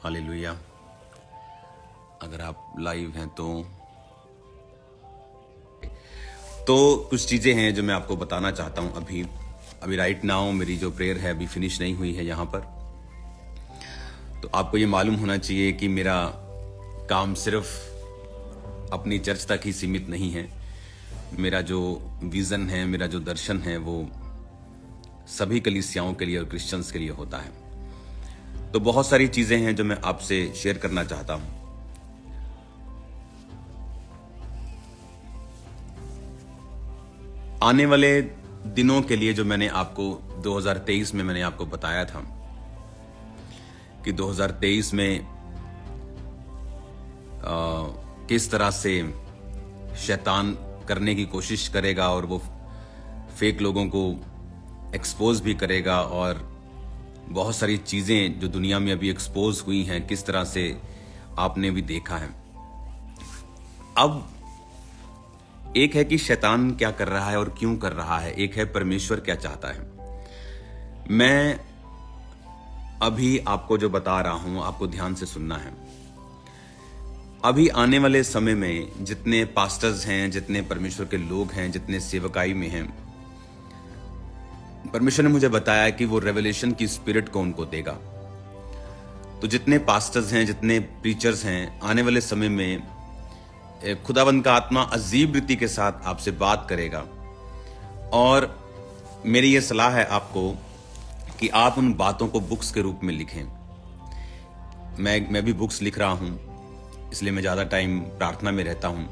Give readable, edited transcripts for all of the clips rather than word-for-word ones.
Hallelujah. अगर आप live हैं तो कुछ चीज़ें हैं जो मैं आपको बताना चाहता हूं। अभी राइट नाउ मेरी जो प्रेयर है अभी फिनिश नहीं हुई है यहाँ पर। तो आपको ये मालूम होना चाहिए कि मेरा काम सिर्फ अपनी चर्च तक ही सीमित नहीं है। मेरा जो विज़न है, मेरा जो दर्शन है, वो सभी कलीसियाओं के लिए और क्रिश्चियंस के लिए होता है। तो बहुत सारी चीज़ें हैं जो मैं आपसे शेयर करना चाहता हूं। आने वाले दिनों के लिए जो मैंने आपको 2023 में मैंने आपको बताया था कि 2023 में किस तरह से शैतान करने की कोशिश करेगा और वो फेक लोगों को एक्सपोज भी करेगा, और बहुत सारी चीज़ें जो दुनिया में अभी एक्सपोज हुई हैं किस तरह से आपने भी देखा है। अब एक है कि शैतान क्या कर रहा है और क्यों कर रहा है, एक है परमेश्वर क्या चाहता है। मैं अभी आपको जो बता रहा हूं आपको ध्यान से सुनना है। अभी आने वाले समय में जितने पास्टर्स हैं, जितने परमेश्वर के लोग हैं, जितने सेवकाई में हैं, परमेश्वर ने मुझे बताया कि वो रेवलेशन की स्पिरिट को उनको देगा। तो जितने पास्टर्स हैं, जितने प्रीचर्स हैं, आने वाले समय में खुदावंद का आत्मा अजीब रीति के साथ आपसे बात करेगा। और मेरी ये सलाह है आपको कि आप उन बातों को बुक्स के रूप में लिखें। मैं भी बुक्स लिख रहा हूं, इसलिए मैं ज़्यादा टाइम प्रार्थना में रहता हूं,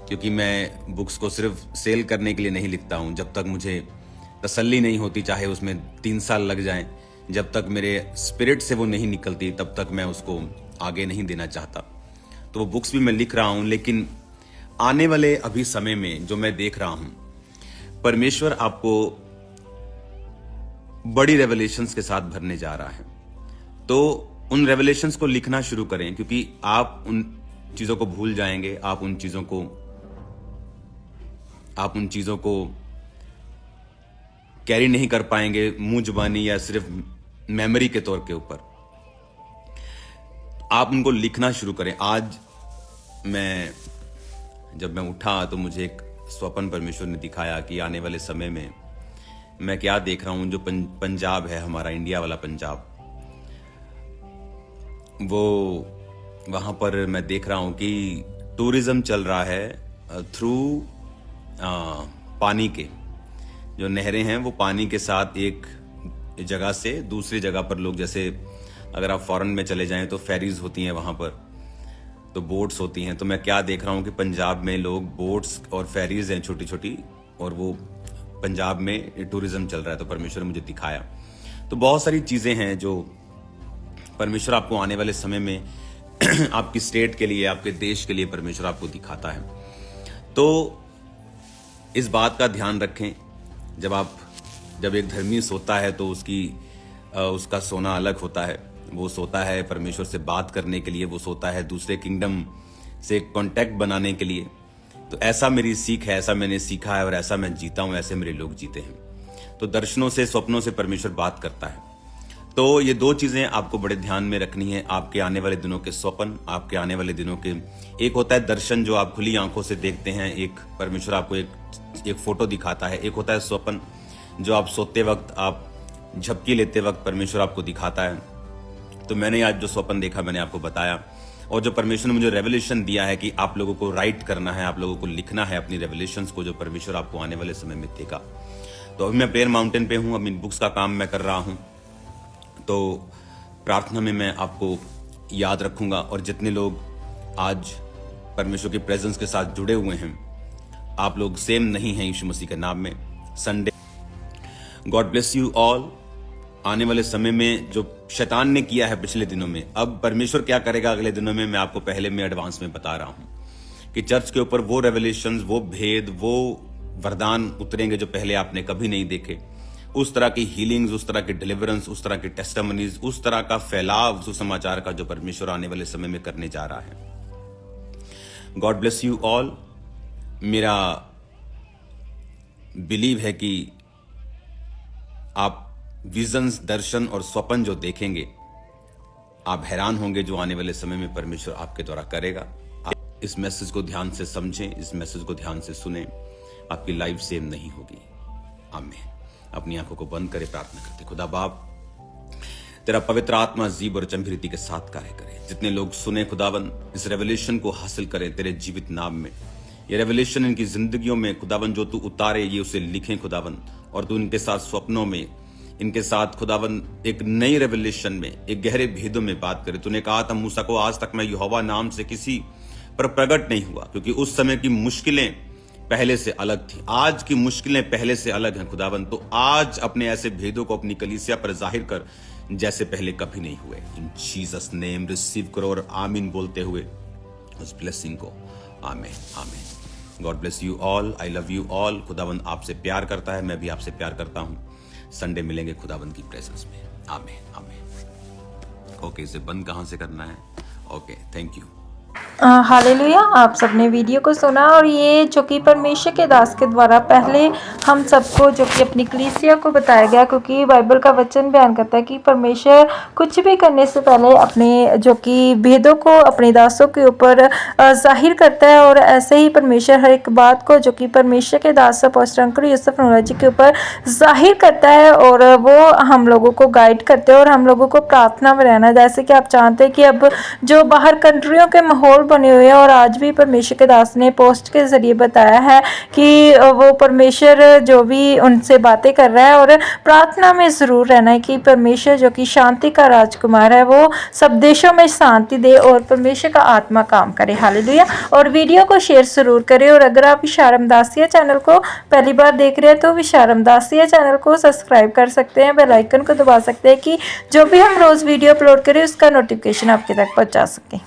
क्योंकि मैं बुक्स को सिर्फ सेल करने के लिए नहीं लिखता हूं। जब तक मुझे तसल्ली नहीं होती, चाहे उसमें 3 साल लग जाएं, जब तक मेरे स्पिरिट से वो नहीं निकलती, तब तक मैं उसको आगे नहीं देना चाहता। तो वो बुक्स भी मैं लिख रहा हूं, लेकिन आने वाले अभी समय में जो मैं देख रहा हूं, परमेश्वर आपको बड़ी रेवलेशंस के साथ भरने जा रहा है। तो उन रेवलेशंस को लिखना शुरू करें, क्योंकि आप उन चीजों को भूल जाएंगे, आप उन चीजों को कैरी नहीं कर पाएंगे मुंह जुबानी या सिर्फ मेमोरी के तौर के ऊपर। आप उनको लिखना शुरू करें। आज जब मैं उठा तो मुझे एक स्वप्न परमेश्वर ने दिखाया कि आने वाले समय में मैं क्या देख रहा हूं। जो पंजाब है, हमारा इंडिया वाला पंजाब, वो वहां पर मैं देख रहा हूं कि टूरिज्म चल रहा है थ्रू पानी के जो नहरें हैं, वो पानी के साथ एक जगह से दूसरी जगह पर लोग, जैसे अगर आप फॉरेन में चले जाएं तो फेरीज होती हैं वहां पर, तो बोट्स होती हैं। तो मैं क्या देख रहा हूं कि पंजाब में लोग बोट्स और फेरीज हैं छोटी छोटी, और वो पंजाब में टूरिज्म चल रहा है। तो परमेश्वर ने मुझे दिखाया। तो बहुत सारी चीजें हैं जो परमेश्वर आपको आने वाले समय में आपकी स्टेट के लिए, आपके देश के लिए परमेश्वर आपको दिखाता है। तो इस बात का ध्यान रखें। जब एक धर्मी सोता है तो उसका सोना अलग होता है। वो सोता है परमेश्वर से बात करने के लिए, वो सोता है दूसरे किंगडम से कांटेक्ट बनाने के लिए। तो ऐसा मेरी सीख है, ऐसा मैंने सीखा है और ऐसा मैं जीता हूं, ऐसे मेरे लोग जीते हैं। तो दर्शनों से, स्वप्नों से परमेश्वर बात करता है। तो ये 2 चीजें आपको बड़े ध्यान में रखनी है। आपके आने वाले दिनों के स्वप्न, आपके आने वाले दिनों के, एक होता है दर्शन जो आप खुली आंखों से देखते हैं, एक परमेश्वर आपको एक फोटो दिखाता है। एक होता है स्वप्न जो आप सोते वक्त, आप झपकी लेते वक्त परमेश्वर आपको दिखाता है। तो मैंने आज जो स्वप्न देखा मैंने आपको बताया, और जो परमेश्वर ने मुझे रेवलेशन दिया है कि आप लोगों को राइट करना है, आप लोगों को लिखना है अपनी रेवलेशंस को, जो परमेश्वर आपको आने वाले समय में देगा। तो अभी मैं प्रेयर माउंटेन पे हूँ, अभी बुक्स का काम मैं कर रहा हूँ। तो प्रार्थना में मैं आपको याद रखूंगा, और जितने लोग आज परमेश्वर की प्रेजेंस के साथ जुड़े हुए हैं, आप लोग सेम नहीं हैं यीशु मसीह के नाम में। Sunday, God bless you all. आने वाले समय में जो शैतान ने किया है पिछले दिनों में, अब परमेश्वर क्या करेगा अगले दिनों में, मैं आपको पहले में एडवांस में बता रहा हूं कि चर्च के ऊपर वो रेवलेशंस, वो भेद, वो वरदान उतरेंगे जो पहले आपने कभी नहीं देखे। उस तरह की हीलिंग्स, उस तरह की डिलीवरेंस, उस तरह की टेस्टिमनीज, उस तरह का फैलाव सुसमाचार का जो परमेश्वर आने वाले समय में करने जा रहा है। God bless you all. मेरा बिलीव है कि आप विजन्स, दर्शन और स्वप्न जो देखेंगे, आप हैरान होंगे जो आने वाले समय में परमेश्वर आपके द्वारा करेगा। आप इस मैसेज को ध्यान से समझें, इस मैसेज को ध्यान से सुने, आपकी लाइफ सेम नहीं होगी। आमीन। अपनी आंखों को बंद करे, प्रार्थना करते। खुदा बाप, तेरा पवित्र आत्मा जीव और चंभिरीति के साथ कार्य करे। जितने लोग सुने खुदावन, इस रेवलेशन को हासिल करें तेरे जीवित नाम में। ये रेवलेशन इनकी जिंदगियों में खुदावन जो तू उतारे, ये उसे लिखें खुदावन, और तू इनके साथ स्वप्नों में, इनके साथ खुदावन एक नई रेवलेशन में, एक गहरे भेदों में बात करे। तूने कहा था मूसा को, आज तक मैं यहोवा नाम से किसी पर प्रकट नहीं हुआ, क्योंकि उस समय की मुश्किलें पहले से अलग थी। आज की मुश्किलें पहले से अलग हैं खुदावन। तो आज अपने ऐसे भेदों को अपनी कलीसिया पर जाहिर कर जैसे पहले कभी नहीं हुए। इन जीसस नेम रिसीव करो और आमीन बोलते हुए उस ब्लेसिंग को। आमीन आमीन। God bless you all. I love you all. खुदावन आपसे प्यार करता है, मैं भी आपसे प्यार करता हूं। संडे मिलेंगे खुदावन की प्रेजेंस में। आमीन आमीन। ओके, इसे बंद कहां से करना है? Okay, thank you. हालेलुया। आप सबने वीडियो को सुना, और ये जो कि परमेश्वर के दास के द्वारा पहले हम सबको जो कि अपनी कलीसिया को बताया गया, क्योंकि बाइबल का वचन बयान करता है कि परमेश्वर कुछ भी करने से पहले अपने जो कि भेदों को अपने दासों के ऊपर जाहिर करता है। और ऐसे ही परमेश्वर हर एक बात को जो कि परमेश्वर के दास अपोस्टल अंकुर यूसुफ नूराजी के ऊपर जाहिर करता है, और वो हम लोगों को गाइड करते हैं और हम लोगों को प्रार्थना में रहना। जैसे कि आप जानते हैं कि अब जो बाहर कंट्रियों के माहौल बने हुए हैं, और आज भी परमेश्वर के दास ने पोस्ट के जरिए बताया है कि वो परमेश्वर जो भी उनसे बातें कर रहा है, और प्रार्थना में ज़रूर रहना है कि परमेश्वर जो कि शांति का राजकुमार है, वो सब देशों में शांति दे और परमेश्वर का आत्मा काम करे। हालेलुया। और वीडियो को शेयर ज़रूर करें, और अगर आप विशारम दासिया चैनल को पहली बार देख रहे हैं तो विशारम दासिया चैनल को सब्सक्राइब कर सकते हैं, बेल आइकन को दबा सकते हैं कि जो भी हम रोज़ वीडियो अपलोड करें उसका नोटिफिकेशन आपके तक पहुँचा सकें।